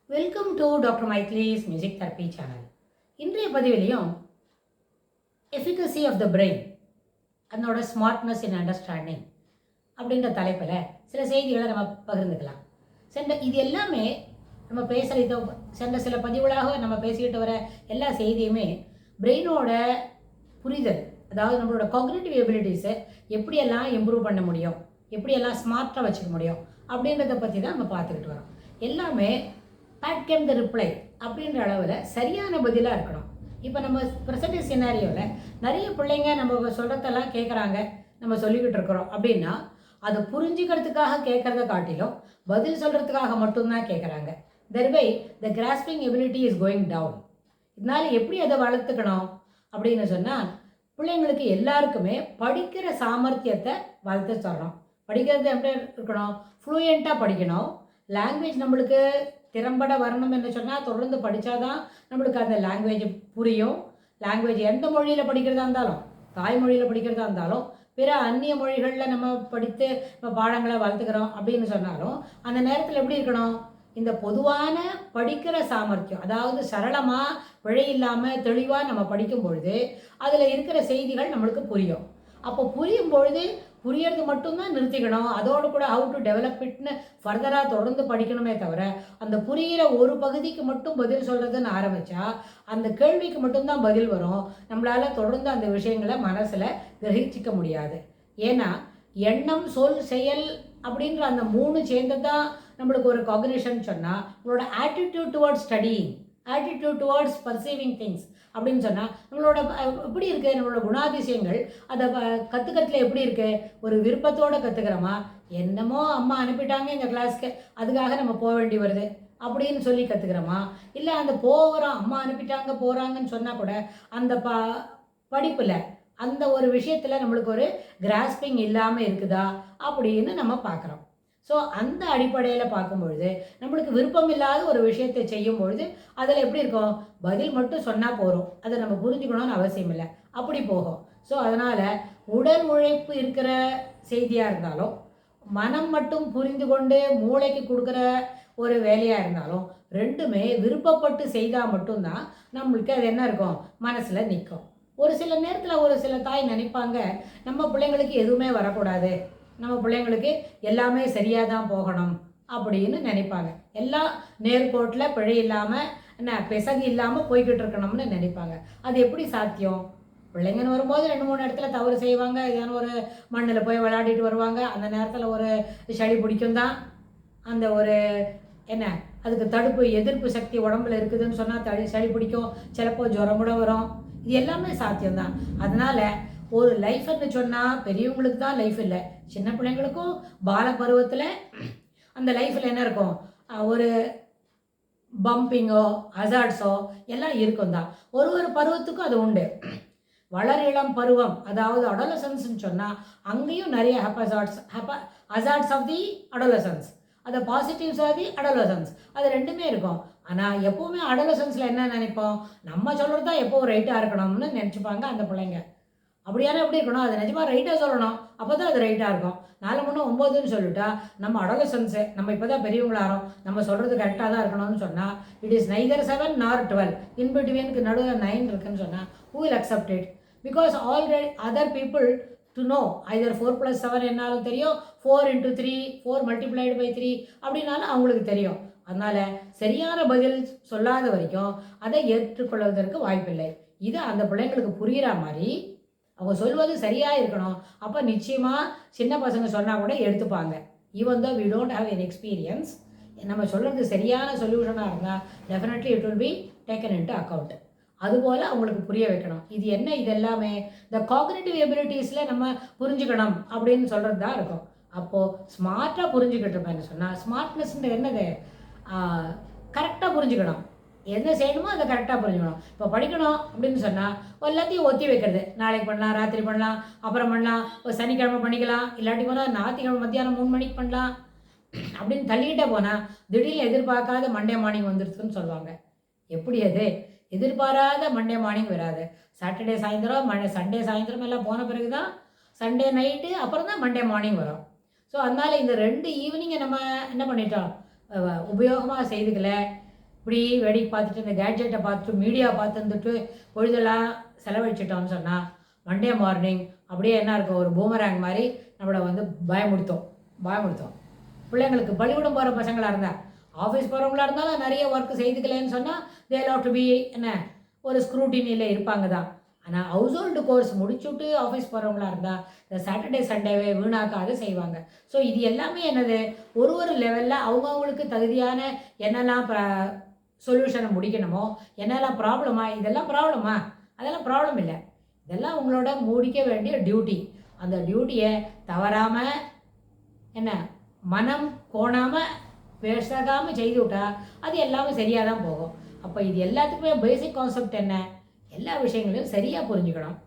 Welcome to doctor மைக்லீஸ் music therapy channel. இன்றைய பதிவிலையும் எஃபிகசி ஆஃப் த பிரெயின், அதனோட ஸ்மார்ட்னஸ் இன் அண்டர்ஸ்டாண்டிங் அப்படின்ற தலைப்பில் சில செய்திகளை நம்ம பகிர்ந்துக்கலாம். இது எல்லாமே நம்ம சென்ற சில பதிவுகளாக நம்ம பேசிக்கிட்டு வர எல்லா செய்தியுமே பிரெயினோட புரிதல், அதாவது நம்மளோட காக்னிட்டிவ் எபிலிட்டிஸை எப்படியெல்லாம் இம்ப்ரூவ் பண்ண முடியும், எப்படியெல்லாம் ஸ்மார்ட்டாக வச்சுக்க முடியும் அப்படின்றத பற்றி தான் நம்ம பார்த்துக்கிட்டு வரோம். எல்லாமே பேட் கேம் த ரிப்ளை அப்படின்ற அளவில் சரியான பதிலாக இருக்கணும். இப்போ நம்ம ப்ரெசன்ட் சினாரியோவில் நிறைய பிள்ளைங்க நம்ம சொல்கிறதெல்லாம் கேட்குறாங்க, நம்ம சொல்லிக்கிட்டு இருக்கிறோம் அப்படின்னா அதை புரிஞ்சுக்கிறதுக்காக கேட்குறத காட்டிலும் பதில் சொல்கிறதுக்காக மட்டும்தான் கேட்குறாங்க. தெர்வை the grasping ability is going down. இதனால் எப்படி அதை வளர்த்துக்கணும் அப்படின்னு சொன்னால், பிள்ளைங்களுக்கு எல்லாருக்குமே படிக்கிற சாமர்த்தியத்தை வளர்த்து தரணும். படிக்கிறது எப்படி இருக்கணும்? ஃப்ளூயண்ட்டாக படிக்கணும். லாங்குவேஜ் நம்மளுக்கு திறம்பட வரணும் என்று சொன்னால் தொடர்ந்து படித்தாதான் நம்மளுக்கு அந்த லாங்குவேஜ் புரியும். லாங்குவேஜ் எந்த மொழியில் படிக்கிறதா இருந்தாலும், தாய்மொழியில் படிக்கிறதா இருந்தாலும், பிற அந்நிய மொழிகளில் நம்ம படித்து நம்ம பாடங்களை வளர்த்துக்கிறோம் அப்படின்னு சொன்னாலும் அந்த நேரத்தில் எப்படி இருக்கணும்? இந்த பொதுவான படிக்கிற சாமர்த்தியம், அதாவது சரளமாக பிழை இல்லாமல் தெளிவாக நம்ம படிக்கும் பொழுது அதில் இருக்கிற செய்திகள் நம்மளுக்கு புரியும். அப்போ புரியும் பொழுது புரியறது மட்டும்தான் நிறுத்திக்கணும். அதோடு கூட ஹவு டு டெவலப் இட்னு ஃபர்தராக தொடர்ந்து படிக்கணுமே தவிர, அந்த புரிகிற ஒரு பகுதிக்கு மட்டும் பதில் சொல்கிறதுன்னு ஆரம்பித்தா அந்த கேள்விக்கு மட்டும்தான் பதில் வரும். நம்மளால் தொடர்ந்து அந்த விஷயங்களை மனசில் கிரகிச்சிக்க முடியாது. ஏன்னா எண்ணம், சொல், செயல் அப்படின்ற அந்த 3 சேர்ந்து தான் நம்மளுக்கு ஒரு காக்னிஷன் சொன்னால், நம்மளோட attitude towards studying, attitude towards perceiving things அப்படின்னு சொன்னால் நம்மளோட எப்படி இருக்குது, நம்மளோட குணாதிசயங்கள் அதை கற்றுக்கிறதுல எப்படி இருக்குது? ஒரு விருப்பத்தோடு கற்றுக்கிறோமா? என்னமோ அம்மா அனுப்பிட்டாங்க இந்த கிளாஸ்க்கு, அதுக்காக நம்ம போக வேண்டி வருது அப்படின்னு சொல்லி கற்றுக்கிறோமா? இல்லை அந்த போகிறோம், அம்மா அனுப்பிட்டாங்க போகிறாங்கன்னு சொன்னால் கூட அந்த படிப்பில் அந்த ஒரு விஷயத்தில் நம்மளுக்கு ஒரு கிராஸ்பிங் இல்லாமல் இருக்குதா அப்படின்னு நம்ம பார்க்குறோம். ஸோ அந்த அடிப்படையில் பார்க்கும்பொழுது நம்மளுக்கு விருப்பம் இல்லாத ஒரு விஷயத்தை செய்யும் பொழுது அதில் எப்படி இருக்கும்? பதில் மட்டும் சொன்னால் போகிறோம், அதை நம்ம புரிஞ்சுக்கணும்னு அவசியம் இல்லை, அப்படி போகும். ஸோ அதனால் உடல் உழைப்பு இருக்கிற செய்தியாக இருந்தாலும், மனம் மட்டும் புரிந்து கொண்டு மூளைக்கு கொடுக்குற ஒரு வேலையாக இருந்தாலும், ரெண்டுமே விருப்பப்பட்டு செய்தால் மட்டும்தான் நம்மளுக்கு அது என்ன இருக்கும்? மனசில் நிற்கும். ஒரு சில நேரத்தில் ஒரு சில தாய் நினைப்பாங்க, நம்ம பிள்ளைங்களுக்கு எதுவுமே வரக்கூடாது, நம்ம பிள்ளைங்களுக்கு எல்லாமே சரியாக தான் போகணும் அப்படின்னு நினைப்பாங்க. எல்லாம் நேர்கோட்டில் பிழை இல்லாமல் என்ன பிசகு இல்லாமல் போய்கிட்டு இருக்கணும்னு நினைப்பாங்க. அது எப்படி சாத்தியம்? பிள்ளைங்கன்னு வரும்போது 2-3 இடத்துல தவறு செய்வாங்க, ஏதாவது ஒரு மண்ணில் போய் விளையாடிட்டு வருவாங்க. அந்த நேரத்தில் ஒரு சளி பிடிக்கும் தான், அந்த ஒரு என்ன அதுக்கு தடுப்பு எதிர்ப்பு சக்தி உடம்புல இருக்குதுன்னு சொன்னால் சளி பிடிக்கும், சிலப்போ ஜுரம் கூட வரும். இது எல்லாமே சாத்தியம்தான். அதனால் ஒரு லைஃப்னு சொன்னால் பெரியவங்களுக்கு தான் லைஃப் இல்லை, சின்ன பிள்ளைங்களுக்கும் பால பருவத்தில் அந்த லைஃப்பில் என்ன இருக்கும்? ஒரு பம்பிங்கோ ஹசார்ட்ஸோ எல்லாம் இருக்கும் தான். ஒரு பருவத்துக்கும் அது உண்டு. வளர் இளம் பருவம், அதாவது அடோலசன்ஸ்ன்னு சொன்னால் அங்கேயும் நிறைய ஹசார்ட்ஸ் ஆஃப் தி அடோலசன்ஸ், அது பாசிட்டிவ்ஸ் ஆஃப் தி அடோலசன்ஸ், அது ரெண்டுமே இருக்கும். ஆனால் எப்போவுமே அடோலசன்ஸில் என்ன நினைப்போம்? நம்ம சொல்கிறது தான் எப்போவும் ரைட்டாக இருக்கணும்னு நினச்சிப்பாங்க அந்த பிள்ளைங்க. அப்படியானா எப்படி இருக்கணும்? அது நிஜமாக ரைட்டாக சொல்லணும், அப்போ தான் அது ரைட்டாக இருக்கும். 4-3-9ன்னு சொல்லிட்டா நம்ம அடோலசன்ஸு, நம்ம இப்போ தான் பெரியவங்களாகிறோம், நம்ம சொல்கிறது கரெக்டாக தான் இருக்கணும்னு சொன்னால் இட் இஸ் நைதர் 7 nor 12, இன்பிட்வீனுக்கு நடுவில் 9 இருக்குன்னு சொன்னால் who will accept it? Because already other people to know either 4+7 என்னாலும் தெரியும், 4 × 3 4 multiplied by 3 அப்படின்னாலும் அவங்களுக்கு தெரியும். அதனால் சரியான பதில் சொல்லாத வரைக்கும் அதை ஏற்றுக்கொள்வதற்கு வாய்ப்பில்லை. இது அந்த பிள்ளைங்களுக்கு புரிகிற மாதிரி அவங்க சொல்வது சரியாக இருக்கணும். அப்போ நிச்சயமாக சின்ன பசங்க சொன்னால் கூட எடுத்துப்பாங்க. Even though we don't have an experience, நம்ம சொல்கிறது சரியான சொல்யூஷனாக இருந்தால் definitely it will be taken into account. அதுபோல் அவங்களுக்கு புரிய வைக்கணும். இது என்ன? இது எல்லாமே இந்த காக்னிட்டிவ் எபிலிட்டிஸில் நம்ம புரிஞ்சுக்கணும் அப்படின்னு சொல்கிறது தான் இருக்கும். அப்போது ஸ்மார்ட்டாக புரிஞ்சுக்கிட்டு இருப்பேன்னு சொன்னால், ஸ்மார்ட்னஸ்ன்ற என்னது? கரெக்டாக புரிஞ்சுக்கணும், என்ன செய்யணுமோ அதை கரெக்டாக புரிஞ்சுக்கணும். இப்போ படிக்கணும் அப்படின்னு சொன்னால் எல்லாத்தையும் ஒத்தி வைக்கிறது, நாளைக்கு பண்ணலாம், ராத்திரி பண்ணலாம், அப்புறம் பண்ணலாம், ஒரு சனிக்கிழமை பண்ணிக்கலாம், இல்லாட்டி போனால் ஞாயிற்றுக்கிழமை மத்தியானம் 3 மணிக்கு பண்ணலாம் அப்படின்னு தள்ளிக்கிட்டே போனால் திடீர்னு எதிர்பார்க்காத மண்டே மார்னிங் வந்துருச்சுன்னு சொல்லுவாங்க. எப்படி அது? எதிர்பாராத மண்டே மார்னிங் வராது. சாட்டர்டே சாயந்தரம், சண்டே சாயந்தரம் எல்லாம் போன பிறகு தான் சண்டே நைட்டு, அப்புறம் தான் மண்டே மார்னிங் வரும். ஸோ அதனால் இந்த 2 ஈவினிங்கை நம்ம என்ன பண்ணிட்டோம்? உபயோகமாக செய்துக்கல. இப்படி வேடிக்கை பார்த்துட்டு இந்த கேட்ஜெட்டை பார்த்துட்டு மீடியா பார்த்துருந்துட்டு பொழுதெல்லாம் செலவழிச்சிட்டோம்னு சொன்னால் மண்டே மார்னிங் அப்படியே என்ன இருக்கும், ஒரு பூமராங் மாதிரி நம்மளை வந்து பயமுடுத்தோம். பிள்ளைங்களுக்கு பள்ளிக்கூடம் போகிற பசங்களாக இருந்தால், ஆஃபீஸ் போகிறவங்களா இருந்தாலும் நிறைய ஒர்க் செய்துக்கலன்னு சொன்னால் தே லவ் டு பி என்ன ஒரு ஸ்க்ரூட்டினியில் இருப்பாங்க தான். ஆனால் ஹவுஸ் ஹோல்டு கோர்ஸ் முடிச்சுட்டு ஆஃபீஸ் போகிறவங்களா இருந்தால் இந்த சாட்டர்டே சண்டேவே வீணாக்காத செய்வாங்க. ஸோ இது எல்லாமே என்னது, ஒரு லெவலில் அவங்கவுங்களுக்கு தகுதியான என்னெல்லாம் சொல்யூஷனை முடிக்கணுமோ, என்னெல்லாம் ப்ராப்ளமா, இதெல்லாம் ப்ராப்ளமா, அதெல்லாம் ப்ராப்ளம் இல்லை, இதெல்லாம் உங்களோட முடிக்க வேண்டிய டியூட்டி. அந்த டியூட்டியை தவறாமல் என்ன மனம் கோணாமல் பேசாகாமல் செய்து விட்டா அது எல்லாமே சரியாக தான் போகும். அப்போ இது எல்லாத்துக்குமே பேசிக் கான்செப்ட் என்ன, எல்லா விஷயங்களையும் சரியாக புரிஞ்சுக்கணும்.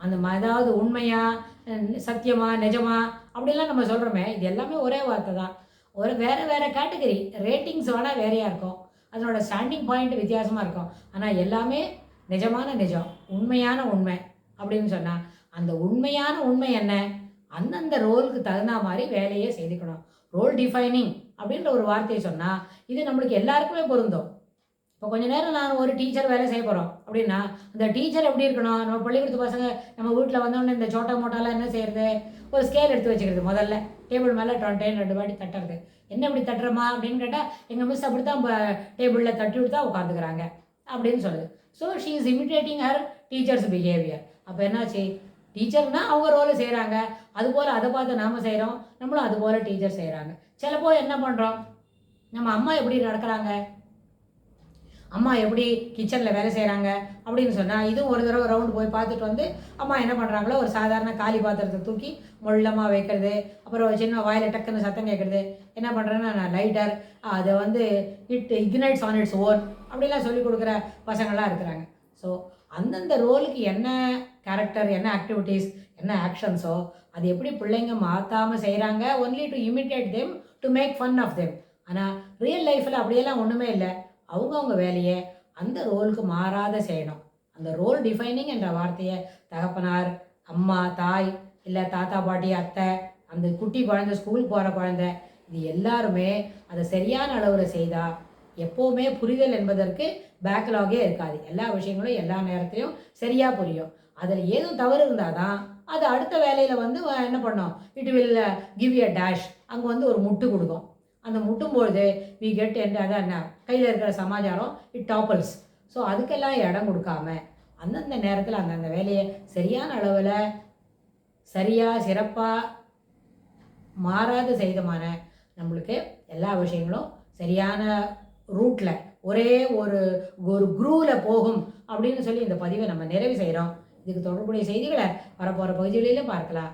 அந்த அதாவது உண்மையா, சத்தியமா, நிஜமா அப்படிலாம் நம்ம சொல்கிறோமே, இது எல்லாமே ஒரே வார்த்தை தான். வேறு கேட்டகரி ரேட்டிங்ஸ் வேணால் வேறையாக இருக்கும், அதனோட ஸ்டாண்டிங் பாயிண்ட் வித்தியாசமாக இருக்கும். ஆனால் எல்லாமே நிஜமான நிஜம், உண்மையான உண்மை அப்படின்னு சொன்னால் அந்த உண்மையான உண்மை என்ன, அந்தந்த ரோலுக்கு தகுந்த மாதிரி வேலையை செய்துக்கணும். ரோல் டிஃபைனிங் அப்படின்ற ஒரு வார்த்தையை சொன்னால் இது நம்மளுக்கு எல்லாருக்குமே பொருந்தும். இப்போ கொஞ்சம் நேரம் நான் ஒரு டீச்சர் வேலை செய்ய போகிறோம் அப்படின்னா அந்த டீச்சர் எப்படி இருக்கணும், நம்ம பள்ளிக்கூடத்து பசங்க நம்ம வீட்டில் வந்தோடனே இந்த சோட்டா மோட்டாலாம் என்ன செய்கிறது, ஒரு ஸ்கேல் எடுத்து வச்சுக்கிறது, முதல்ல டேபிள் மேலே 2 வாட்டி தட்டுறது. என்ன இப்படி தட்டுறமா அப்படின்னு கேட்டால் எங்கள் மிஸ் அப்படி தான் டேபிளில் தட்டி விட்டு தான் உட்காந்துக்கிறாங்க அப்படின்னு சொல்லுது. So she is imitating her teachers behaviour. அப்போ என்னாச்சு, டீச்சர்னால் அவங்க ரோலை செய்கிறாங்க, அதுபோல் அதை பார்த்து நாம் செய்கிறோம், நம்மளும் அதுபோல் டீச்சர் செய்கிறாங்க. சிலப்போ என்ன பண்ணுறோம், நம்ம அம்மா எப்படி நடக்கிறாங்க, அம்மா எப்படி கிச்சனில் வேலை செய்கிறாங்க அப்படின்னு சொன்னால் இதுவும் ஒரு தடவை ரவுண்டு போய் பார்த்துட்டு வந்து அம்மா என்ன பண்ணுறாங்களோ ஒரு சாதாரண காலி பாத்திரத்தை தூக்கி மொள்ளமாக வைக்கிறது, அப்புறம் சின்ன வாயில் டக்குன்னு சத்தம் கேட்குறது, என்ன பண்ணுறேன்னா நான் லைட்டர் அதை வந்து இக்னைட்ஸ் ஆன் இட்ஸ் ஓன் அப்படிலாம் சொல்லிக் கொடுக்குற பசங்களாம் இருக்கிறாங்க. ஸோ அந்தந்த ரோலுக்கு என்ன கேரக்டர், என்ன ஆக்டிவிட்டீஸ், என்ன ஆக்ஷன்ஸோ அது எப்படி பிள்ளைங்க மாற்றாமல் செய்கிறாங்க, only to imitate them, to make fun of them. ஆனால் ரியல் லைஃப்பில் அப்படியெல்லாம் ஒன்றுமே இல்லை, அவங்கவுங்க வேலையை அந்த ரோலுக்கு மாறாத செய்யணும். அந்த ரோல் டிஃபைனிங் என்ற வார்த்தையை தகப்பனார், அம்மா, தாய், இல்லை தாத்தா பாட்டி, அத்தை, அந்த குட்டி குழந்தை, ஸ்கூல் போகிற குழந்தை, இது எல்லாருமே அதை சரியான அளவில் செய்தால் எப்போவுமே புரிதல் என்பதற்கு பேக்லாகே இருக்காது. எல்லா விஷயங்களும் எல்லா நேரத்தையும் சரியாக புரியும். அதில் ஏதும் தவறு இருந்தால் தான் அது அடுத்த வேலையில் வந்து என்ன பண்ணோம், it will give a dash, அங்கே வந்து ஒரு முட்டு கொடுக்கும். அந்த முட்டும்பொழுது வி கெட் என்று அதான் என்ன கையில் இருக்கிற சமாச்சாரம் இட் டாப்பல்ஸ். ஸோ அதுக்கெல்லாம் இடம் கொடுக்காம அந்தந்த நேரத்தில் அந்தந்த வேலையை சரியான அளவில் சரியாக சிறப்பாக மாறாத செய்தமான நம்மளுக்கு எல்லா விஷயங்களும் சரியான ரூட்டில் ஒரே ஒரு குரூவில் போகும் அப்படின்னு சொல்லி இந்த பதிவை நம்ம நிறைவு செய்கிறோம். இதுக்கு தொடர்புடைய செய்திகளை வரப்போகிற பகுதிகளிலும் பார்க்கலாம்.